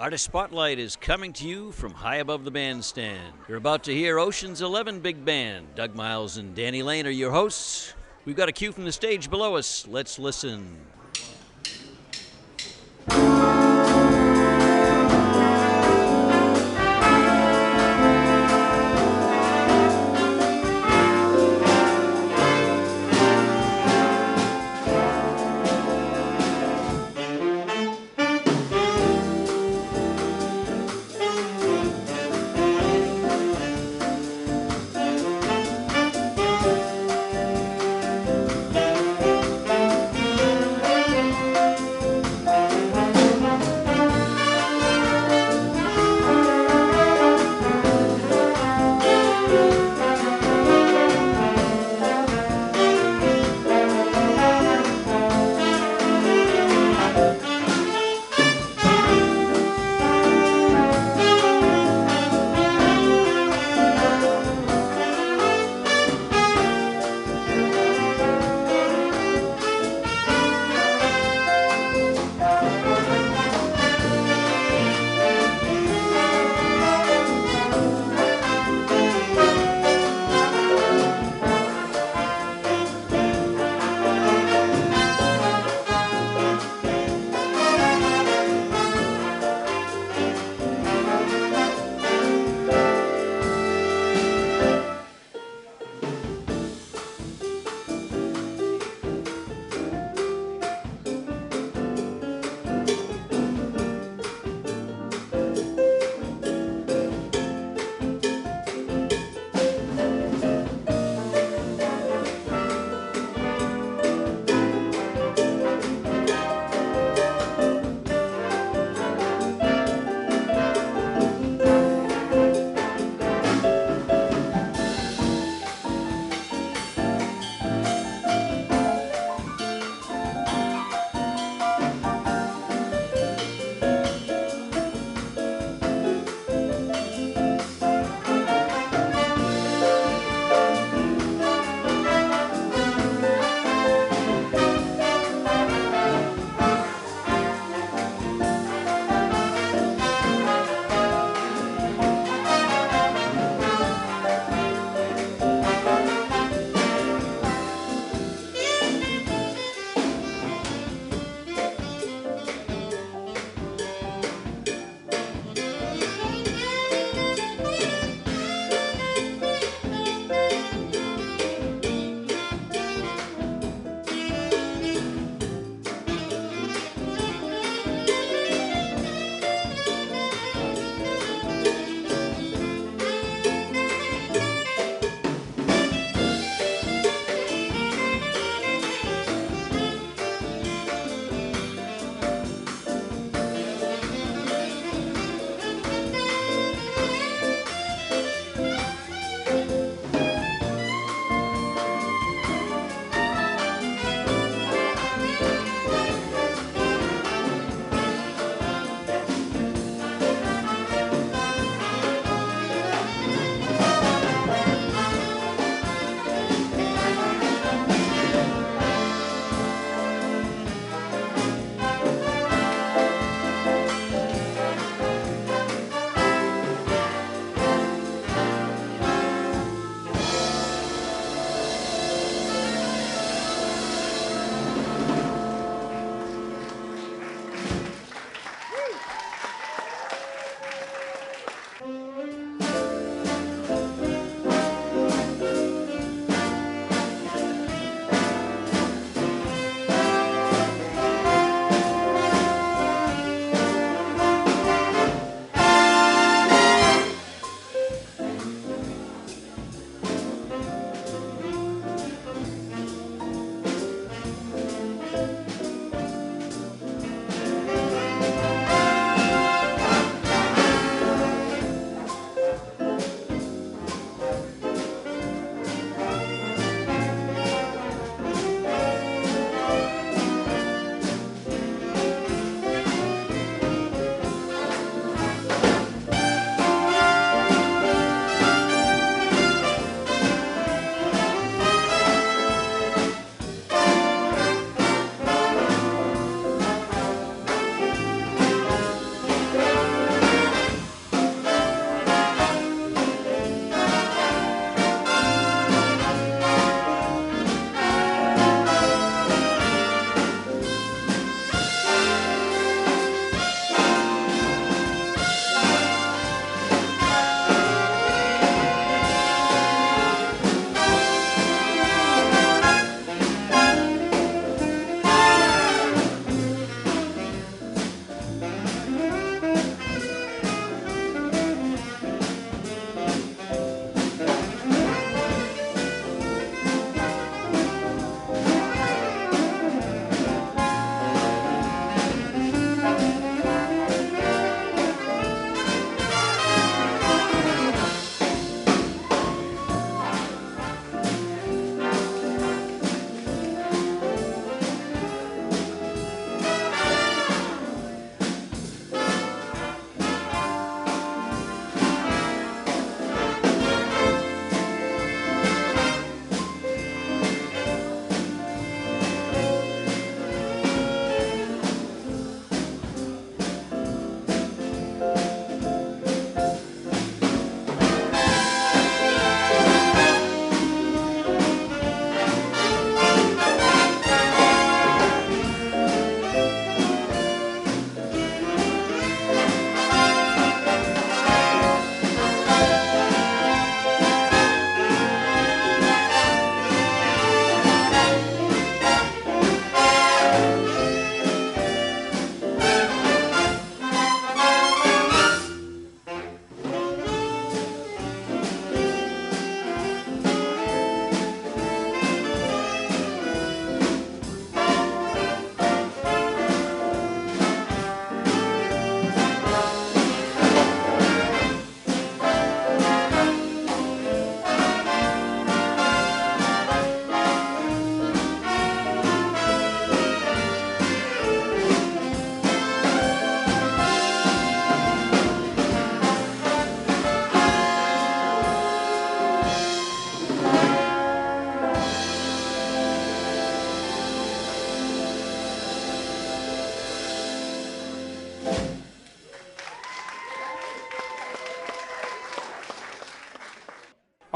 Artist Spotlight is coming to you from high above the bandstand. You're about to hear Ocean's 11 Big Band. Doug Miles and Danny Lane are your hosts. We've got a cue from the stage below us. Let's listen.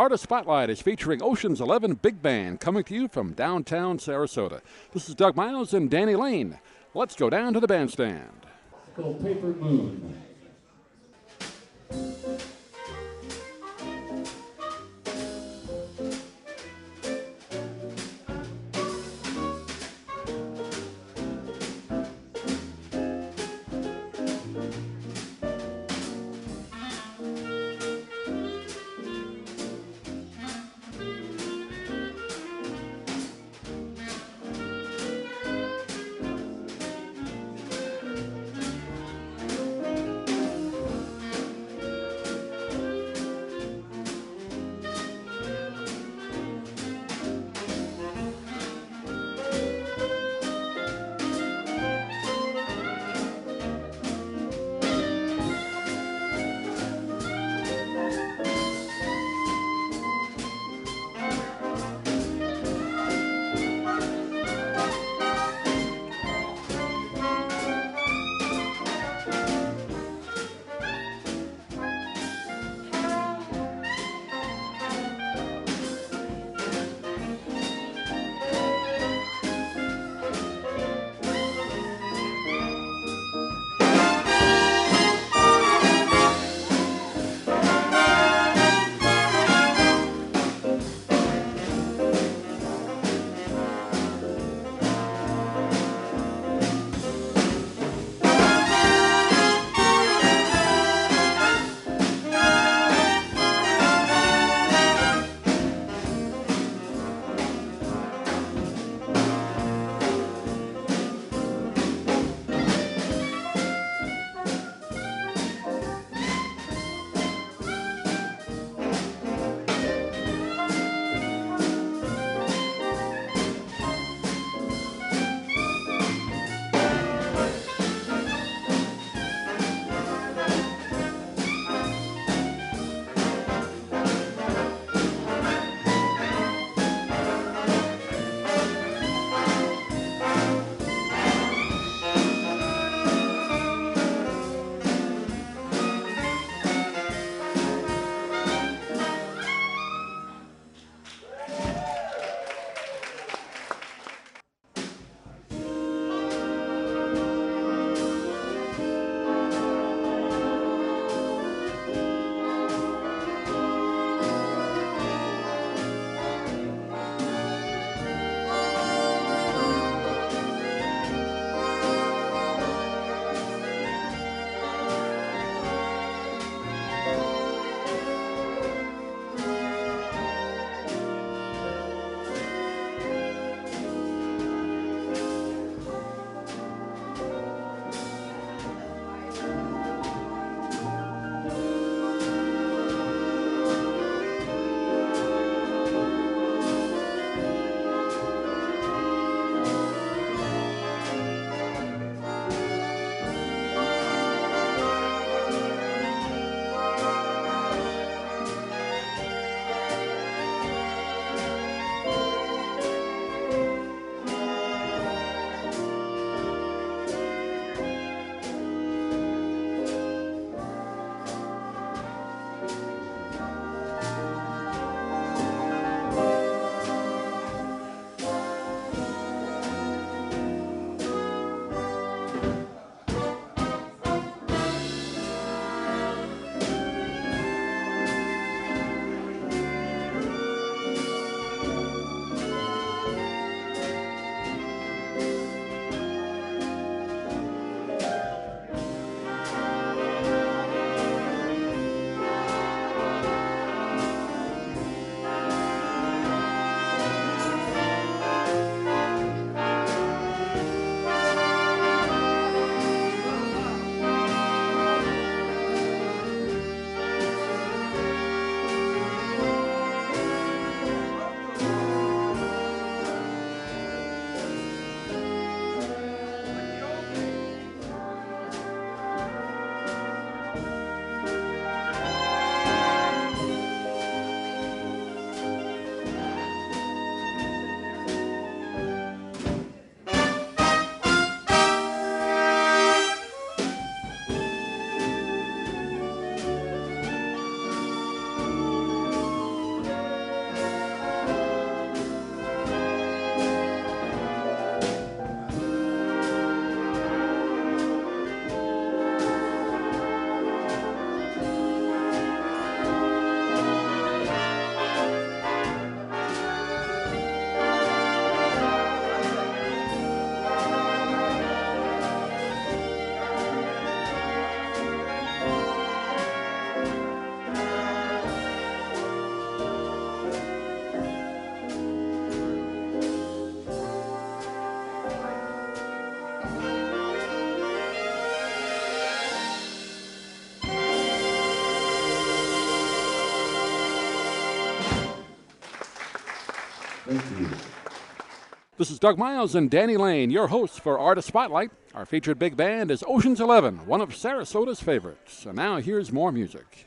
Artist Spotlight is featuring Ocean's 11 Big Band coming to you from downtown Sarasota. This is Doug Miles and Danny Lane. Let's go down to the bandstand. It's called Paper Moon. Thank you. This is Doug Miles and Danny Lane, your hosts for Artist Spotlight. Our featured big band is Ocean's 11, one of Sarasota's favorites. And now here's more music.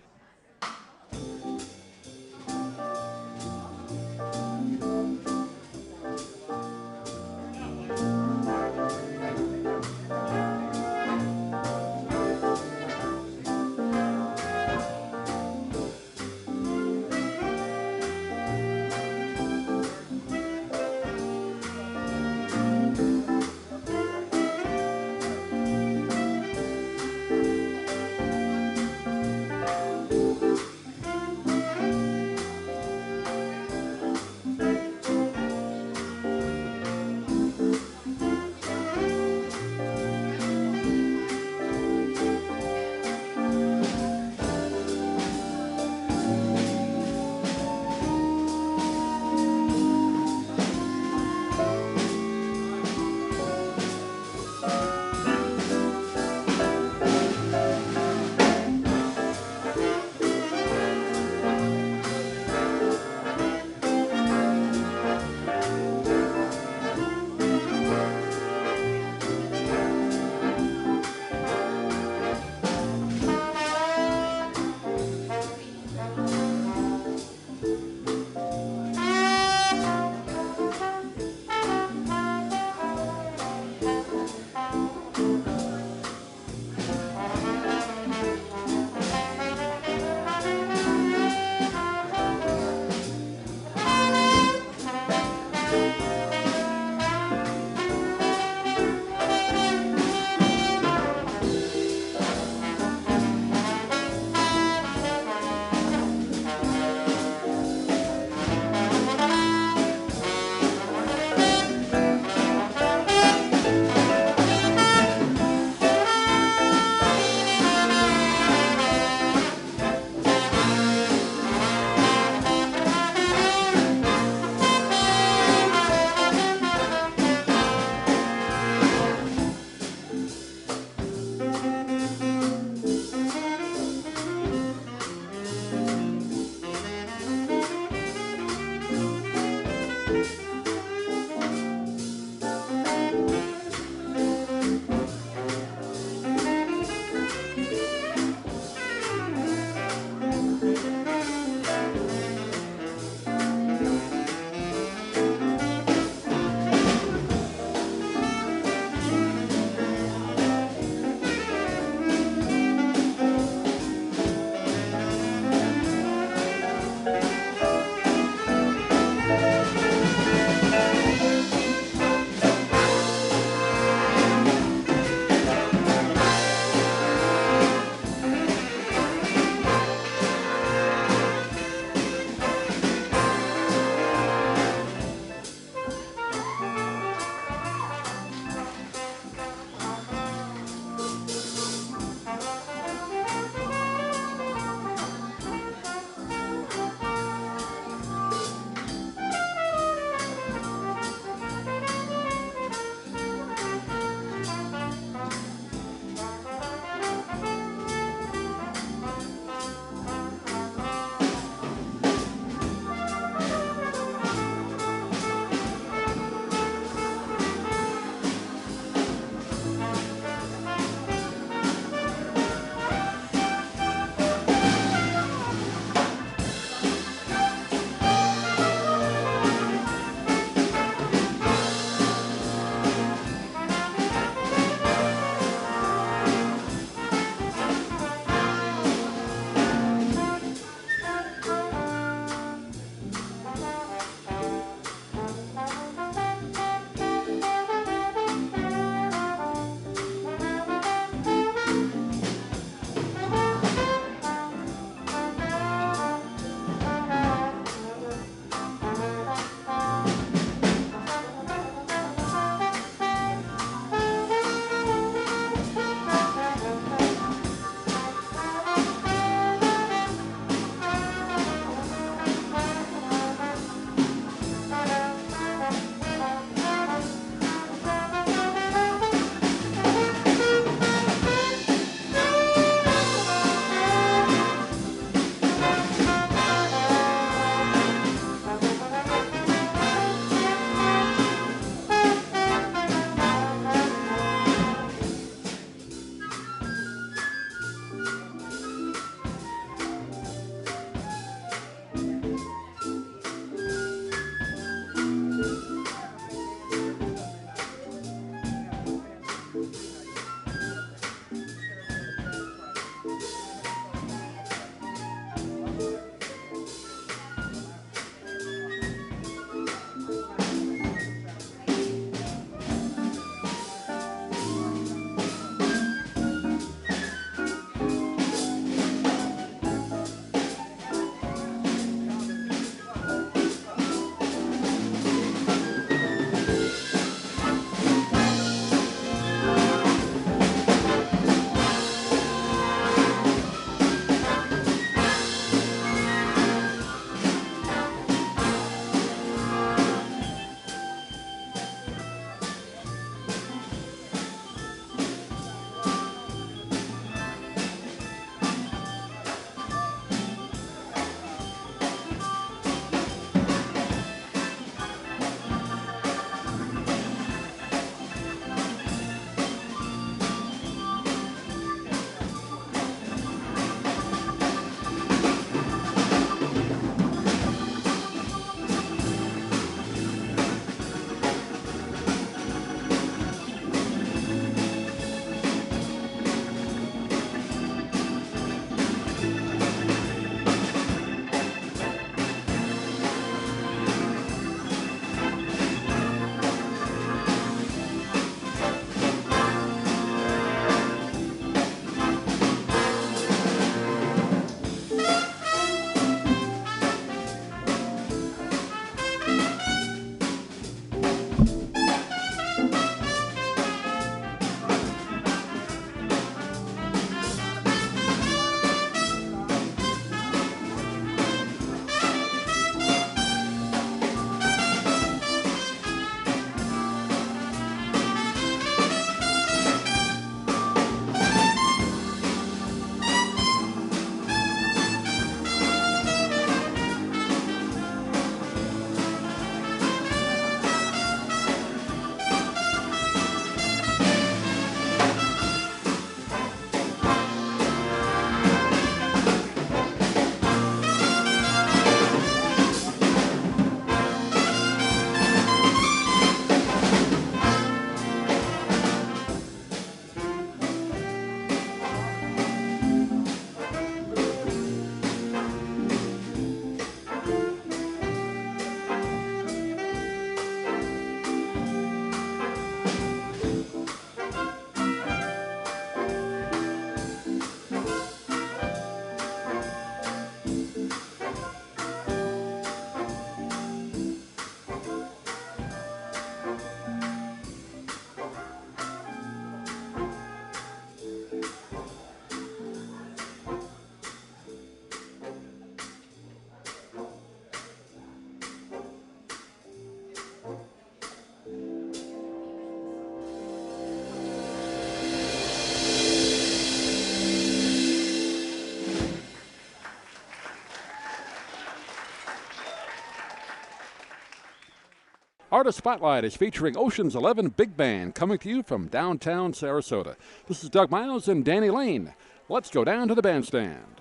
Artist Spotlight is featuring Ocean's 11 Big Band coming to you from downtown Sarasota. This is Doug Miles and Danny Lane. Let's go down to the bandstand.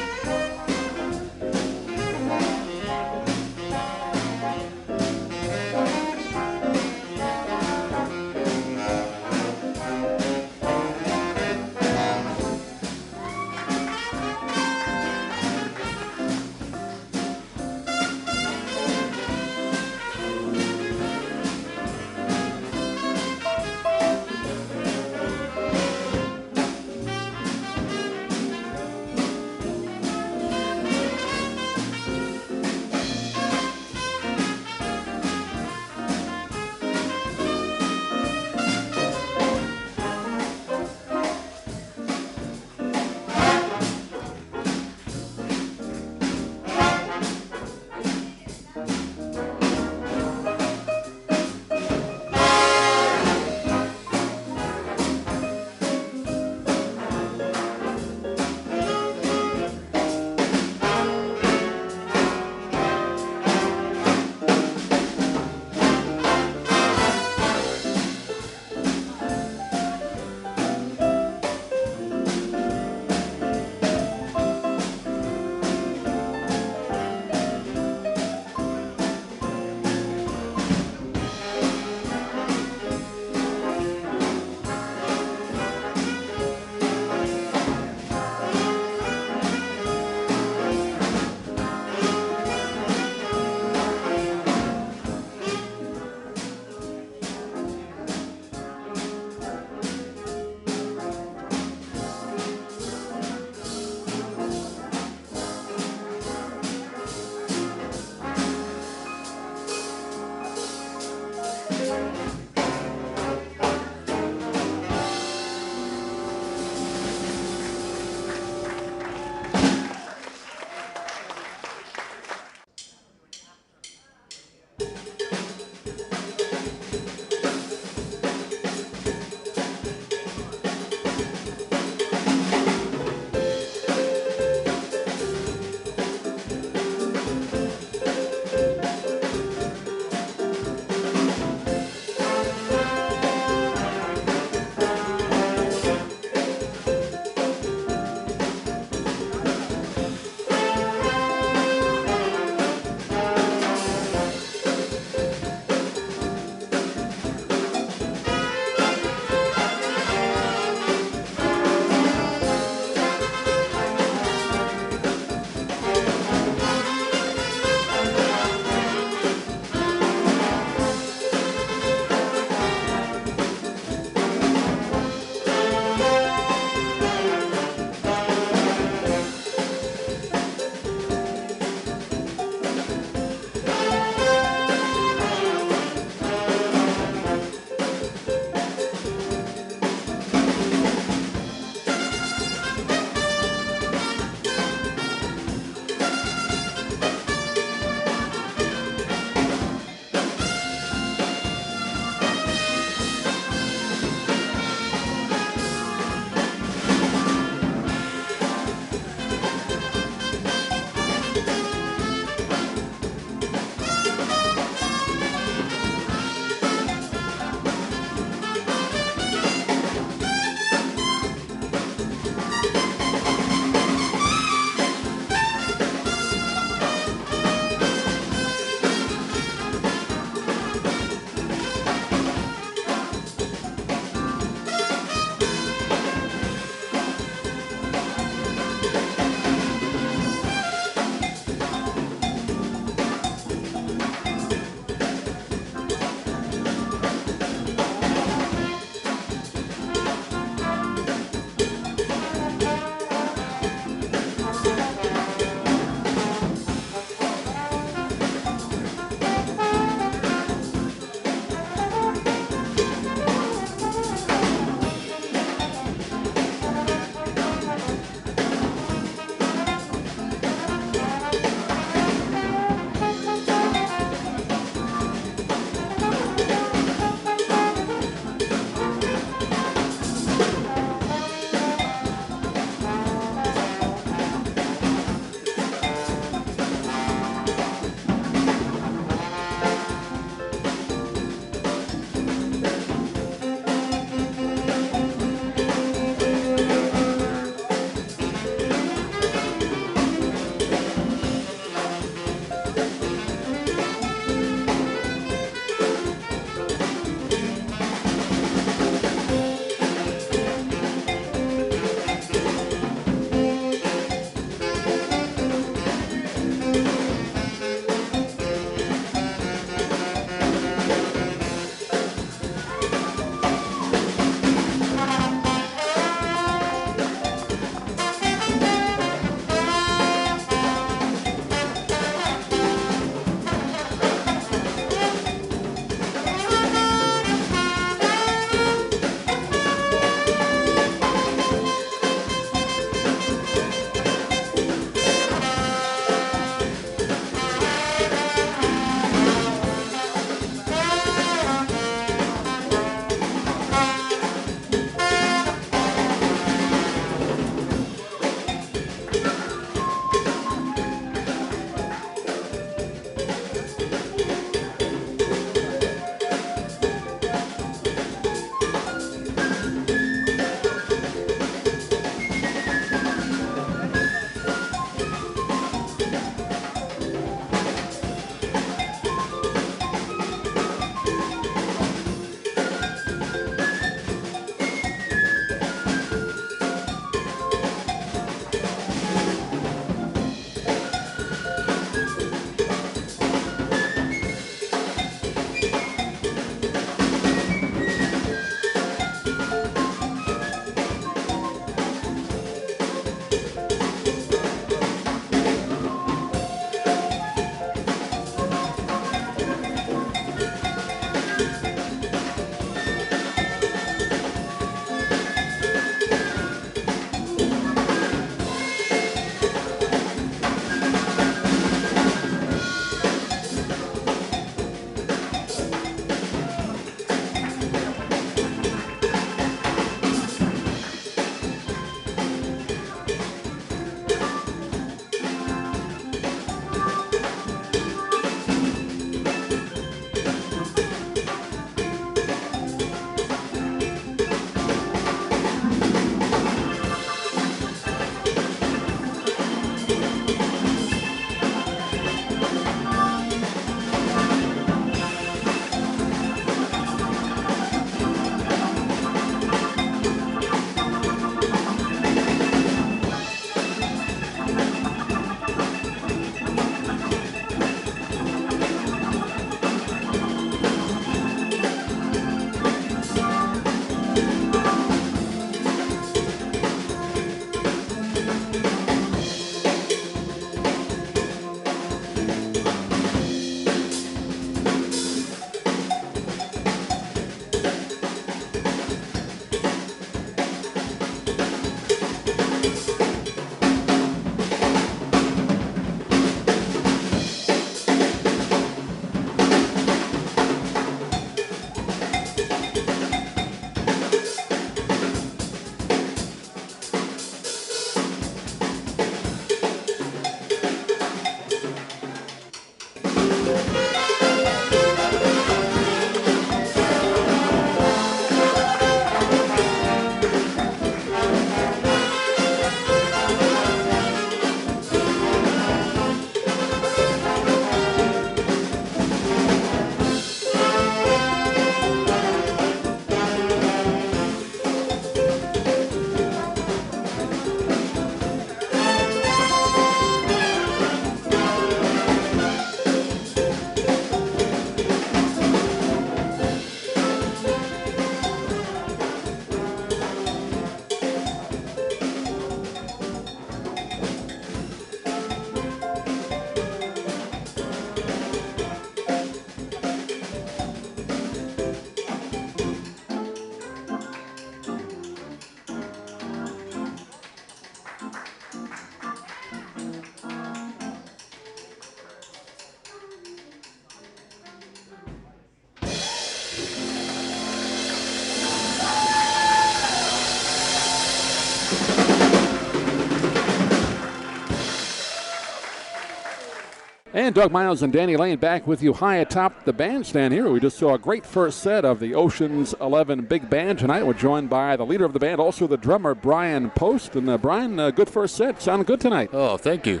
And Doug Miles and Danny Lane back with you high atop the bandstand here. We just saw a great first set of the Oceans 11 Big Band tonight. We're joined by the leader of the band, also the drummer, Brian Post. And Brian, good first set. Sounded good tonight. Oh, thank you.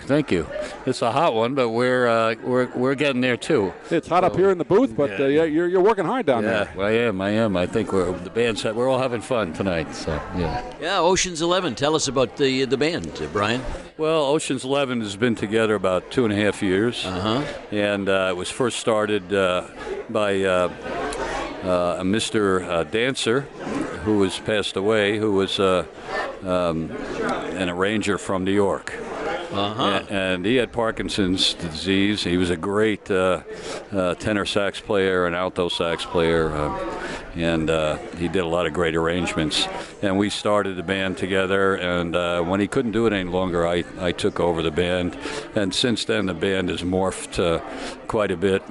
It's a hot one, but we're getting there too. It's hot up here in the booth, but you're working hard down there. Yeah, I am. I think we're all having fun tonight. So yeah. Yeah, Oceans 11. Tell us about the band, Brian. Well, Oceans 11 has been together about 2.5 years. And it was first started by a Mr. Dancer, who has passed away, who was an arranger from New York. And he had Parkinson's disease. He was a great tenor sax player and alto sax player, and he did a lot of great arrangements. And we started the band together, and when he couldn't do it any longer, I took over the band. And since then, the band has morphed quite a bit.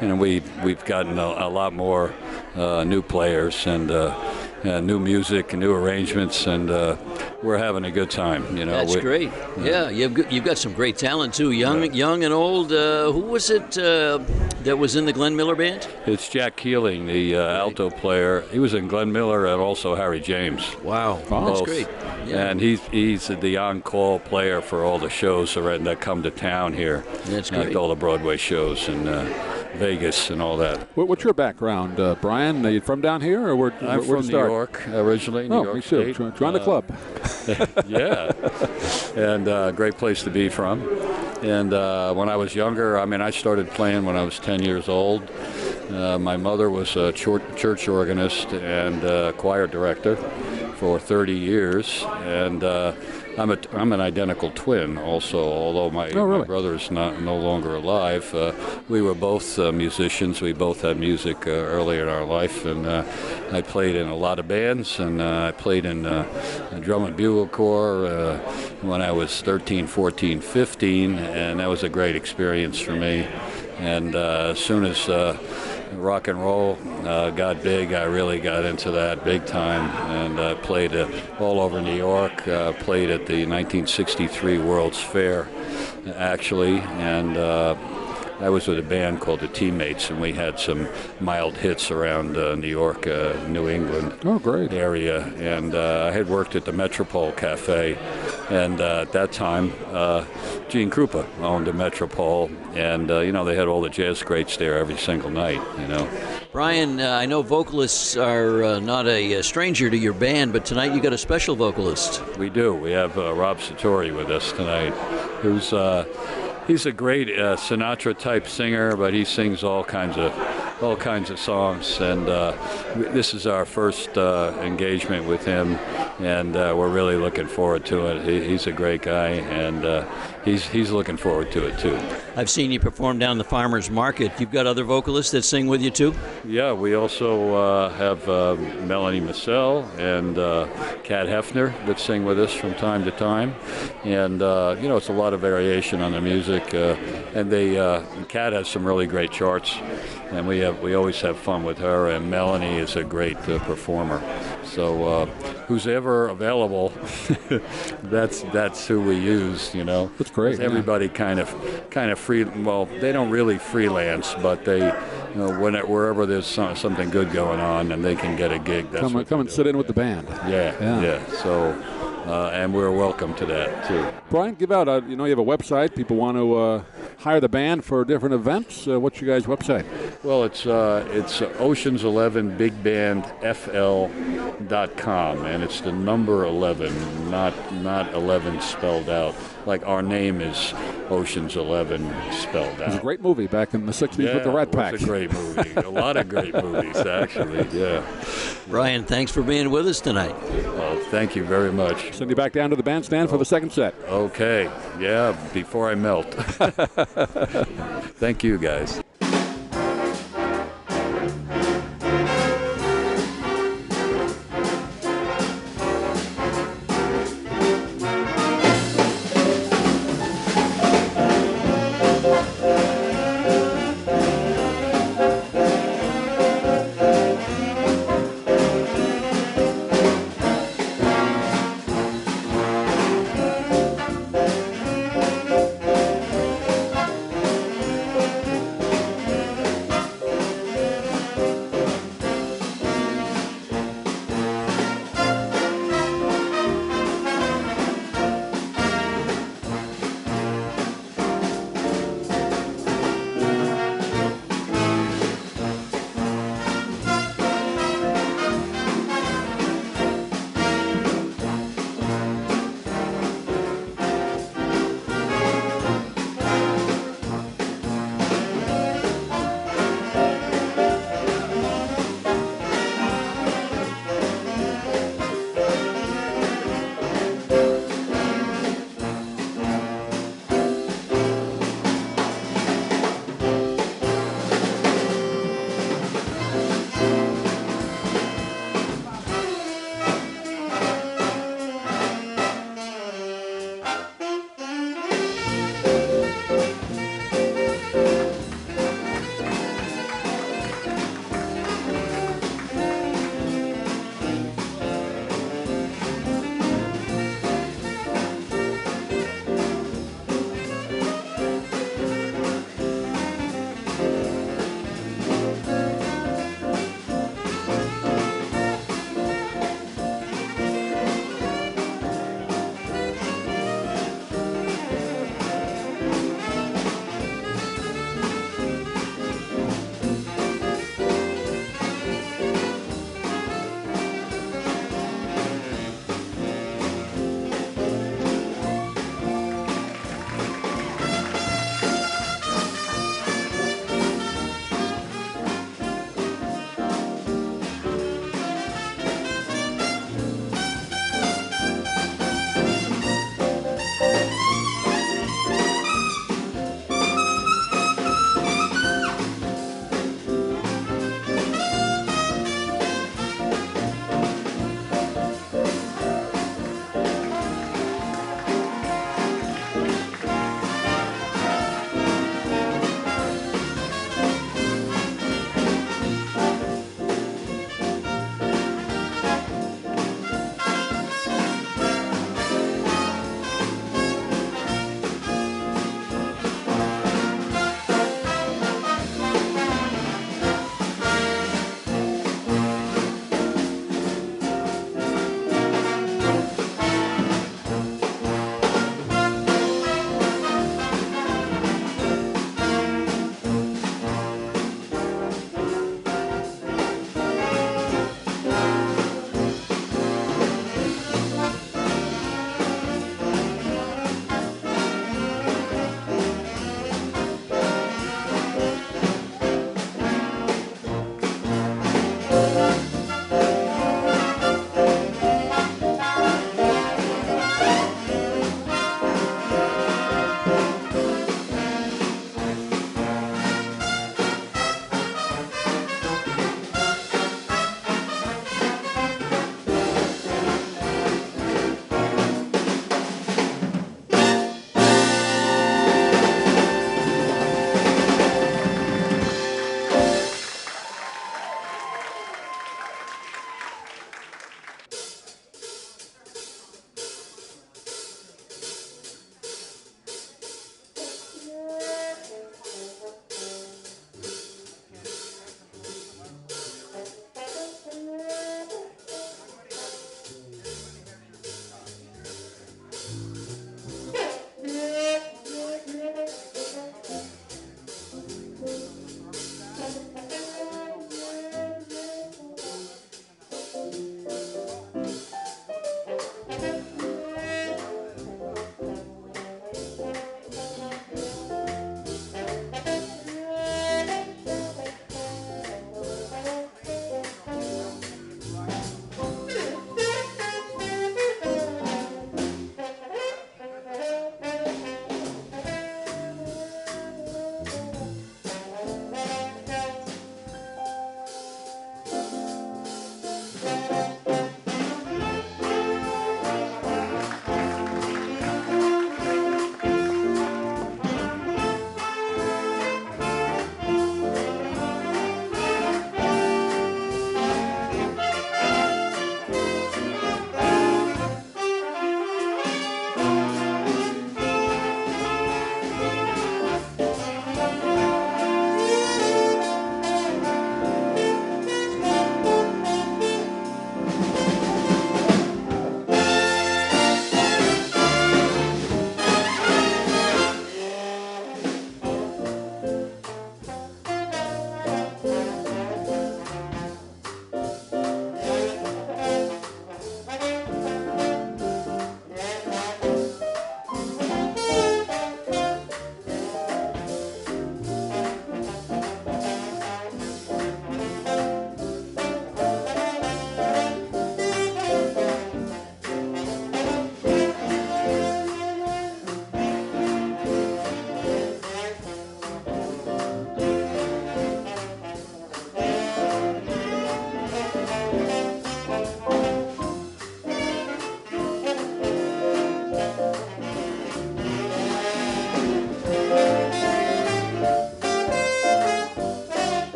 And we've gotten a lot more new players and new music and new arrangements, and we're having a good time. That's great. Yeah, you've got some great talent too, young and old. Who was it that was in the Glenn Miller band? It's Jack Keeling, the alto player. He was in Glenn Miller and also Harry James. Wow, that's great. Yeah. And he's the on-call player for all the shows that come to town here. That's great. Like all the Broadway shows and Vegas and all that. What's your background, Brian? Are you from down here, or I'm from New York originally. New York me too. State. Join the club. Yeah, and great place to be from. And when I was younger, I started playing when I was 10 years old. My mother was a church organist and choir director for 30 years, and I'm an identical twin also, although my brother is no longer alive. We were both musicians. We both had music early in our life, and I played in a lot of bands, and I played in a drum and bugle corps when I was 13, 14, 15, and that was a great experience for me. And as soon as rock and roll got big, I really got into that big time, and played all over New York, played at the 1963 World's Fair, actually, and I was with a band called the Teammates, and we had some mild hits around New York, New England area, and I had worked at the Metropole Cafe, and at that time, Gene Krupa owned the Metropole, and they had all the jazz greats there every single night. Brian, I know vocalists are not a stranger to your band, but tonight you got a special vocalist. We do. We have Rob Satori with us tonight, who's he's a great Sinatra-type singer, but he sings all kinds of songs, and this is our first engagement with him, and we're really looking forward to it. He's a great guy, and he's looking forward to it too. I've seen you perform down the Farmers Market. You've got other vocalists that sing with you too? Yeah, we also have Melanie Massell and Kat Hefner that sing with us from time to time, and it's a lot of variation on the music, and Kat has some really great charts, and we always have fun with her, and Melanie is a great performer. So who's ever available, that's who we use. That's great. Everybody kind of free. Well, they don't really freelance, but they, wherever there's something good going on and they can get a gig. That's come and sit in with the band. Yeah. So. And we're welcome to that too. Brian, give out. You have a website. People want to hire the band for different events. What's your guys' website? Well, it's Oceans11BigBandFL.com, and it's the number 11, not 11 spelled out. Like our name is Oceans 11 spelled out. It was a great movie back in the 60s with the Rat Pack. It was a great movie. A lot of great movies, actually. Yeah. Brian, thanks for being with us tonight. Well, thank you very much. Send you back down to the bandstand for the second set. Okay. Yeah, before I melt. Thank you, guys.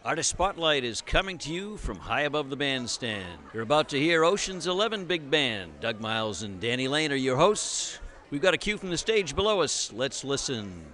Artist Spotlight is coming to you from high above the bandstand. You're about to hear Ocean's 11 Big Band. Doug Miles and Danny Lane are your hosts. We've got a cue from the stage below us. Let's listen.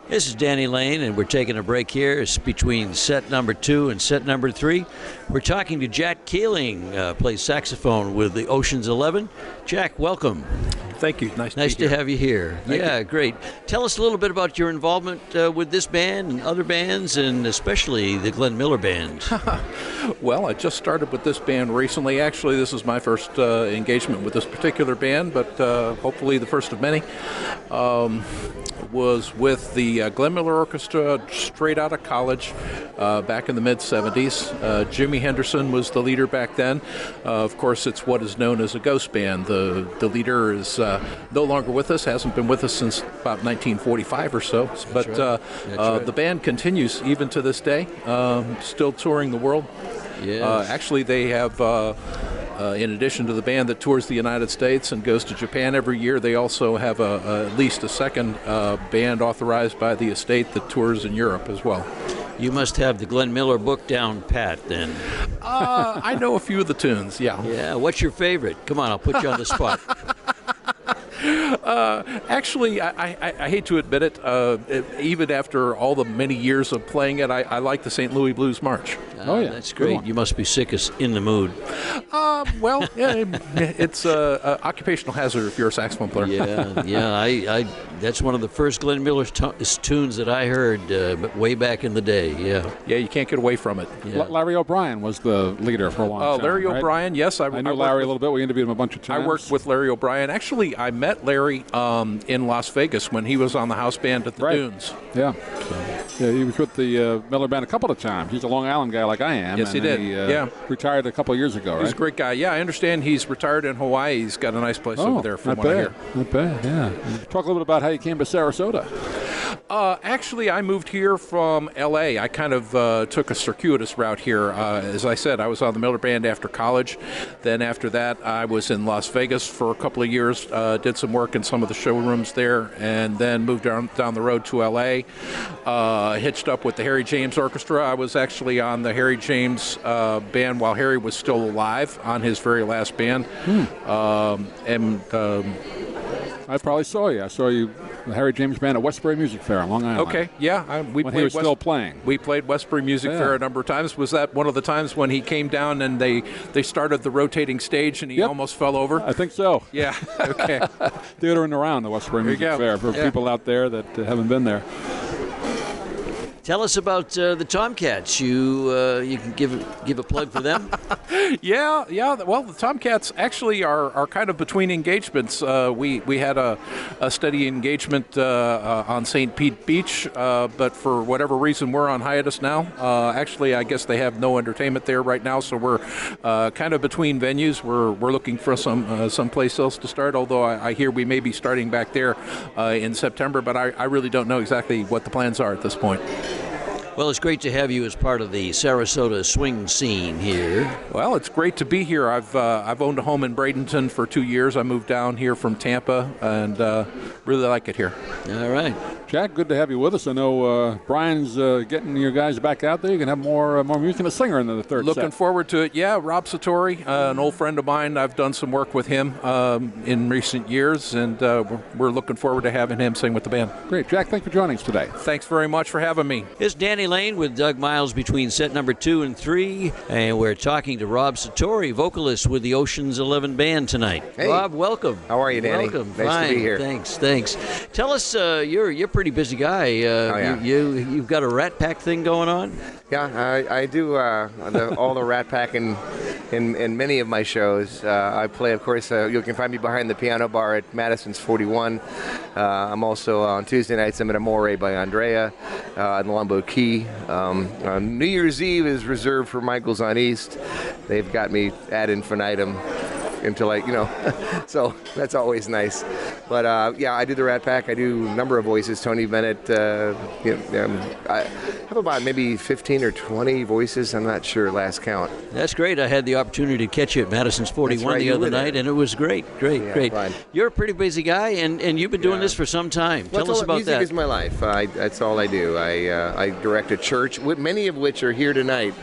This is Danny Lane, and we're taking a break here. It's between set number 2 and set number 3. We're talking to Jack Keeling, plays saxophone with the Oceans 11. Jack, welcome. Thank you. Nice to have you here. Thank you. Great. Tell us a little bit about your involvement with this band and other bands, and especially the Glenn Miller Band. Well, I just started with this band recently. Actually, this is my first engagement with this particular band, but hopefully the first of many. Was with the Glenn Miller Orchestra straight out of college back in the mid-'70s. Jimmy Henderson was the leader back then. Of course, it's what is known as a ghost band. The leader is no longer with us, hasn't been with us since about 1945 or so. But the band continues even to this day, still touring the world. Yes. Actually, they have... in addition to the band that tours the United States and goes to Japan every year, they also have at least a second band authorized by the estate that tours in Europe as well. You must have the Glenn Miller book down pat, then. I know a few of the tunes, yeah. Yeah, what's your favorite? Come on, I'll put you on the spot. Actually, I hate to admit it, even after all the many years of playing it, I like the St. Louis Blues March. Oh, yeah. That's great. You must be sick as in the mood. Well, yeah, it's an occupational hazard if you're a saxophone player. I that's one of the first Glenn Miller tunes that I heard way back in the day, Yeah, you can't get away from it. Yeah. Larry O'Brien was the leader for a long time. Larry right? O'Brien, yes. I knew Larry a little bit. We interviewed him a bunch of times. I worked with Larry O'Brien. Actually, I met Larry in Las Vegas when he was on the house band at the Dunes. Yeah. Yeah, he was with the Miller Band a couple of times. He's a Long Island guy like I am. Yes, he did. He yeah. retired a couple of years ago, right? He's a great guy. Yeah, I understand he's retired in Hawaii. He's got a nice place over there from what I hear. Not bad, yeah. Talk a little bit about how you came to Sarasota. Actually, I moved here from L.A. I kind of took a circuitous route here. As I said, I was on the Miller Band after college. Then after that, I was in Las Vegas for a couple of years, did some work in some of the showrooms there, and then moved down the road to L.A., hitched up with the Harry James Orchestra. I was actually on the Harry James band while Harry was still alive on his very last band. I probably saw you. I saw you, the Harry James Band at Westbury Music Fair on Long Island. Okay, yeah. When he was still playing. We played Westbury Music Fair a number of times. Was that one of the times when he came down and they started the rotating stage and he almost fell over? I think so. Yeah, okay. Theater and around the Westbury Music Fair for people out there that haven't been there. Tell us about the Tomcats. You can give a plug for them. Yeah. Well, the Tomcats actually are kind of between engagements. We had a steady engagement on St. Pete Beach, but for whatever reason we're on hiatus now. Actually, I guess they have no entertainment there right now, so we're kind of between venues. We're looking for some place else to start. Although I hear we may be starting back there in September, but I really don't know exactly what the plans are at this point. Well, it's great to have you as part of the Sarasota swing scene here. Well, it's great to be here. I've owned a home in Bradenton for 2 years. I moved down here from Tampa and really like it here. All right. Jack, good to have you with us. I know Brian's getting you guys back out there. You can have more music and a singer in the third set. Looking forward to it. Yeah, Rob Satori, an old friend of mine. I've done some work with him in recent years, and we're looking forward to having him sing with the band. Great. Jack, thanks for joining us today. Thanks very much for having me. It's Danny Lane with Doug Miles between set number 2 and 3, and we're talking to Rob Satori, vocalist with the Oceans 11 Band tonight. Hey. Rob, welcome. How are you, Danny? Welcome. Nice Fine. to be here. Thanks. Tell us, you're a pretty busy guy. Yeah. You've got a Rat Pack thing going on? Yeah, I do all the Rat Pack in many of my shows. I play, of course, you can find me behind the piano bar at Madison's 41. I'm also on Tuesday nights, I'm at Amore by Andrea on the Lumbo Key. New Year's Eve is reserved for Michael's on East. They've got me ad infinitum until so that's always nice. But I do the Rat Pack. I do a number of voices. Tony Bennett. I have about maybe 15 or 20 voices. I'm not sure, last count. That's great. I had the opportunity to catch you at Madison's 41 the other night, and it was great. Fun. You're a pretty busy guy, and you've been doing this for some time. Tell us about music that. Music is my life. That's all I do. I direct a church, many of which are here tonight.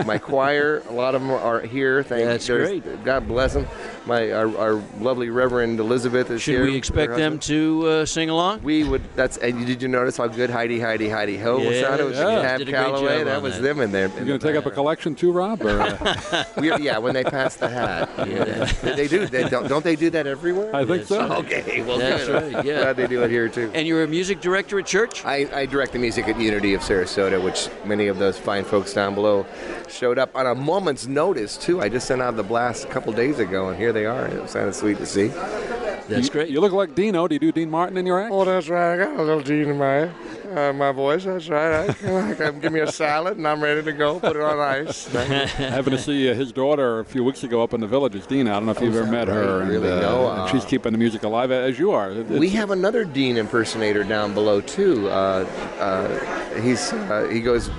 My choir, a lot of them are here. That's great. God bless them. our lovely Reverend Elizabeth is here. Should we expect them to sing along? We would. Did you notice how good Heidi Ho was Yeah, on? It was yeah. Cab Did a great Calloway. job That on was that. them in there. You going to take up a collection too, Rob? Or, Yeah, when they pass the hat. Yeah. They do. Don't they do that everywhere? I think so. Okay, well, That's good. right, yeah. Glad they do it here too. And you're a music director at church? I direct the music at Unity of Sarasota, which many of those fine folks down below showed up on a moment's notice too. I just sent out the blast a couple days ago, and here they are. It was kind of sweet to see. That's great. You look like Dino. Do you do Dean Martin in your act? Oh, that's right. I got a little Dean in my voice. That's right. Give me a salad, and I'm ready to go. Put it on ice. Happened to see his daughter a few weeks ago up in the Village. It's Dina. I don't know if you've ever met her. Right? Really? No. And she's keeping the music alive as you are. We have another Dean impersonator down below too. He goes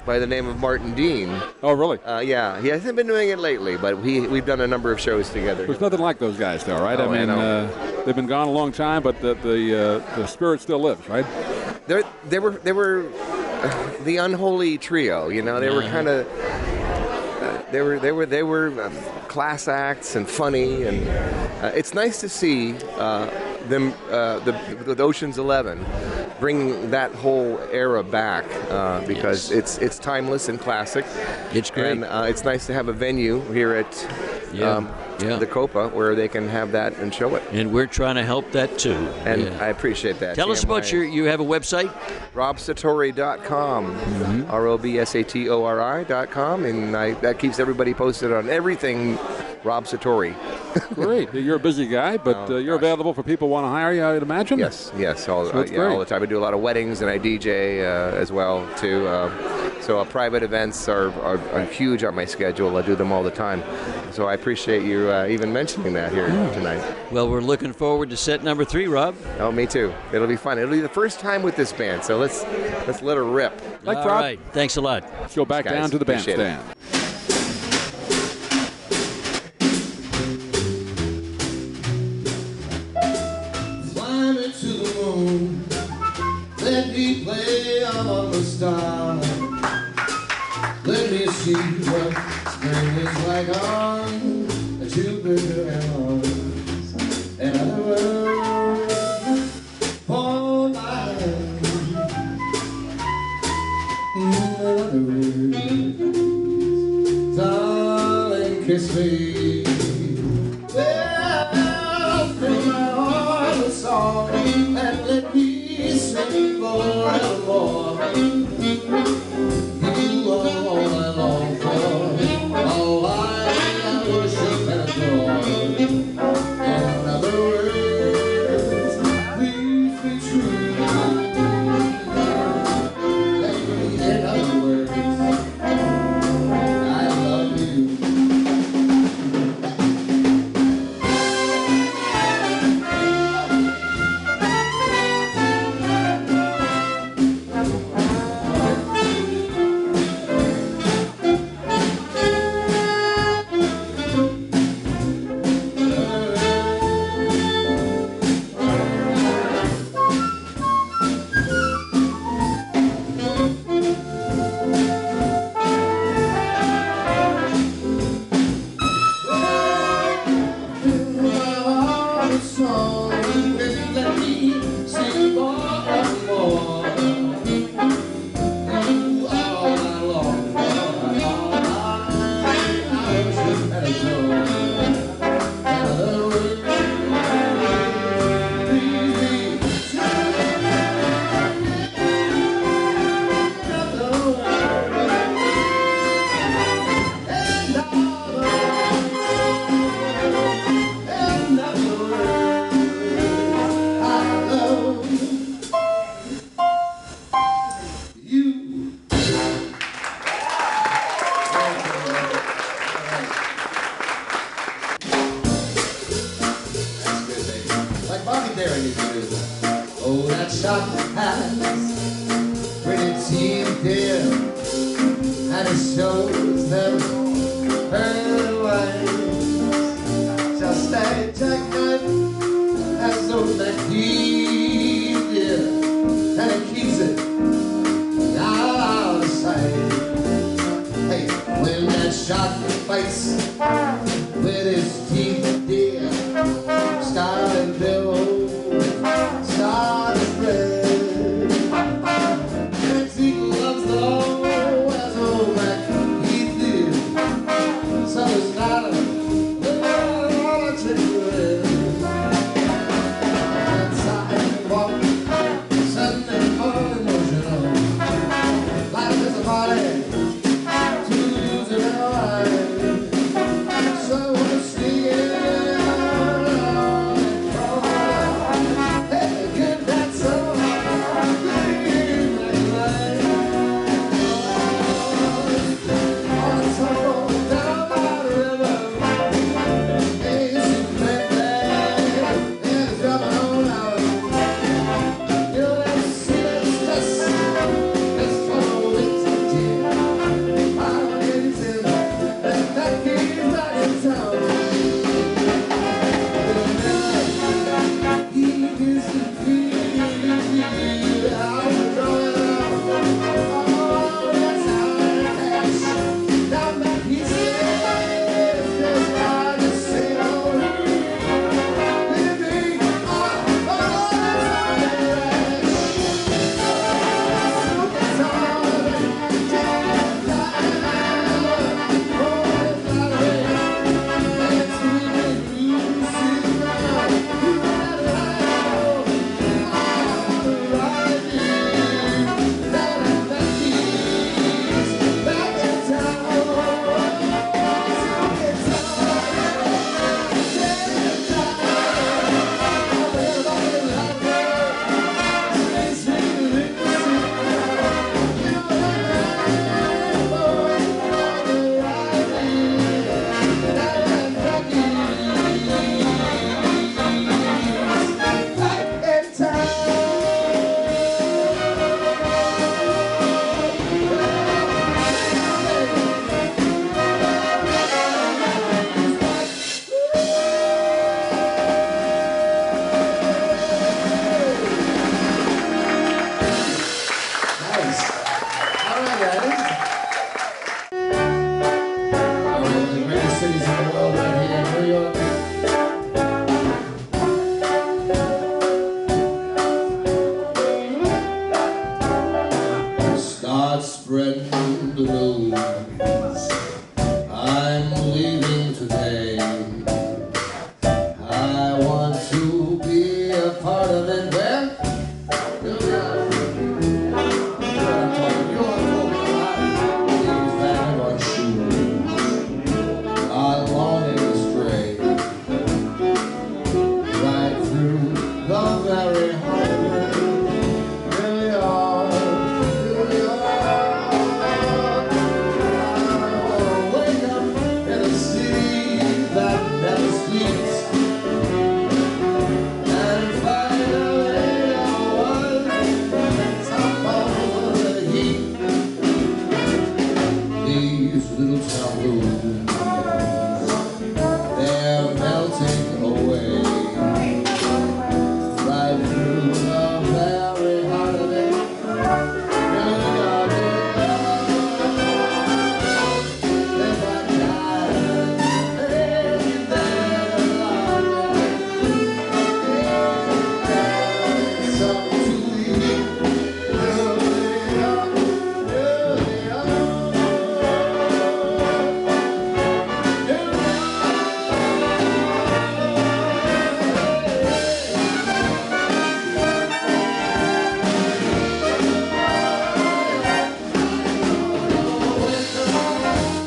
by the name of Martin Dean. Oh, really? Yeah, he hasn't been doing it lately, but we've done a number of shows together. There's nothing like those guys, though, right? Oh, I I mean, know. they've been gone a long time, but the spirit still lives, right? They were the unholy trio. You know, they were kind of they were class acts and funny, and it's nice to see them with Ocean's 11 bringing that whole era back because it's timeless and classic. It's great. And it's nice to have a venue here at the Copa where they can have that and show it. And we're trying to help that too. And I appreciate that. Tell us about you have a website? RobSatori.com, RobSatori.com, and that keeps everybody posted on everything Rob Satori. Great. You're a busy guy, but you're available for people who want to hire you, I'd imagine? Yes, all the time. I do a lot of weddings and I DJ as well too. So private events are huge on my schedule. I do them all the time. So I appreciate you even mentioning that here tonight. Well, we're looking forward to set number 3, Rob. Oh, me too. It'll be fun. It'll be the first time with this band, so let's let her rip. Like All Rob. right. Thanks a lot. Let's go back Guys, down to the appreciate it. bandstand. Fly me to the moon, let me play among the stars. Let me see what spring is like on Jupiter and Mars. And I will hold my hand. In other words, darling, kiss me. Well, fill my heart with song and let me sing forevermore. You are all I long for, all I worship and adore. In other words, please be true. In other words, I love you. Like Bobby Darin used to do. Oh, that shot has pretty teeth, dear, and it shows them her lies. Just like Jack Keeling has those that teeth, dear, and it keeps it out of sight. Hey, when that shot fights with his teeth, dear, York. Start spreading the news. I'm leaving today. I want to be a part of it. Well, long and stray, right through the very heart of it. Here we are, here we are. I wake up in a city that never sleeps, and finally I was top of the heap. These little town blues, they're melting away, right through the very heart of it. Here we are, if I died, it's up to you. Here we are, here we are.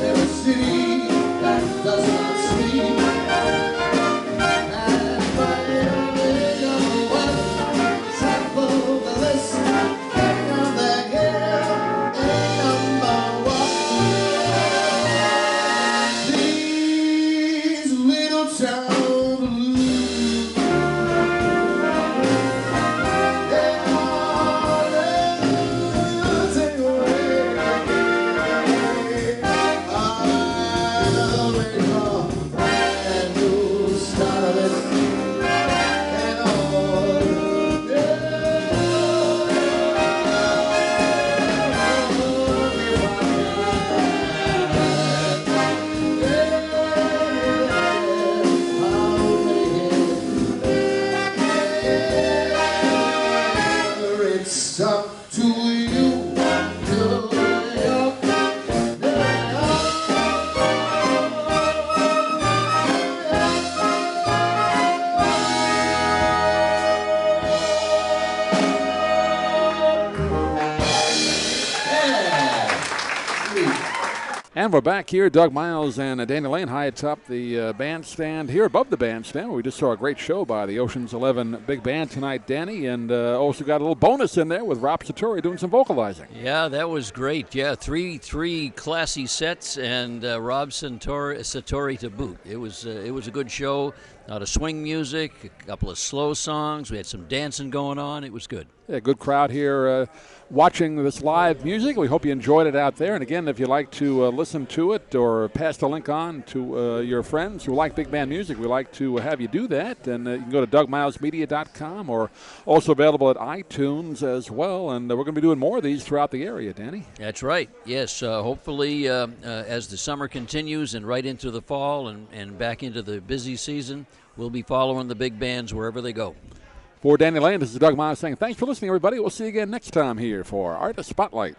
In a city that does not sleep, and finally number one, top of the list, king of the hill, and number one. These little town blues, they are melting away. I'll make a brand new start of it, and all, it's up to you. And we're back here, Doug Miles and Danny Lane high atop the bandstand here above the bandstand. We just saw a great show by the Ocean's 11 Big Band tonight, Danny, and also got a little bonus in there with Rob Satori doing some vocalizing. Yeah, that was great. Yeah, three classy sets and Rob Satori to boot. It was a good show. A lot of swing music, a couple of slow songs. We had some dancing going on. It was good. Yeah, good crowd here watching this live music. We hope you enjoyed it out there. And again, if you'd like to listen to it or pass the link on to your friends who like big band music, we'd like to have you do that. And you can go to DougMilesMedia.com, or also available at iTunes as well. And we're going to be doing more of these throughout the area, Danny. That's right. Yes, hopefully as the summer continues and right into the fall and back into the busy season, we'll be following the big bands wherever they go. For Danny Lane, this is Doug Miles saying thanks for listening, everybody. We'll see you again next time here for Artist Spotlight.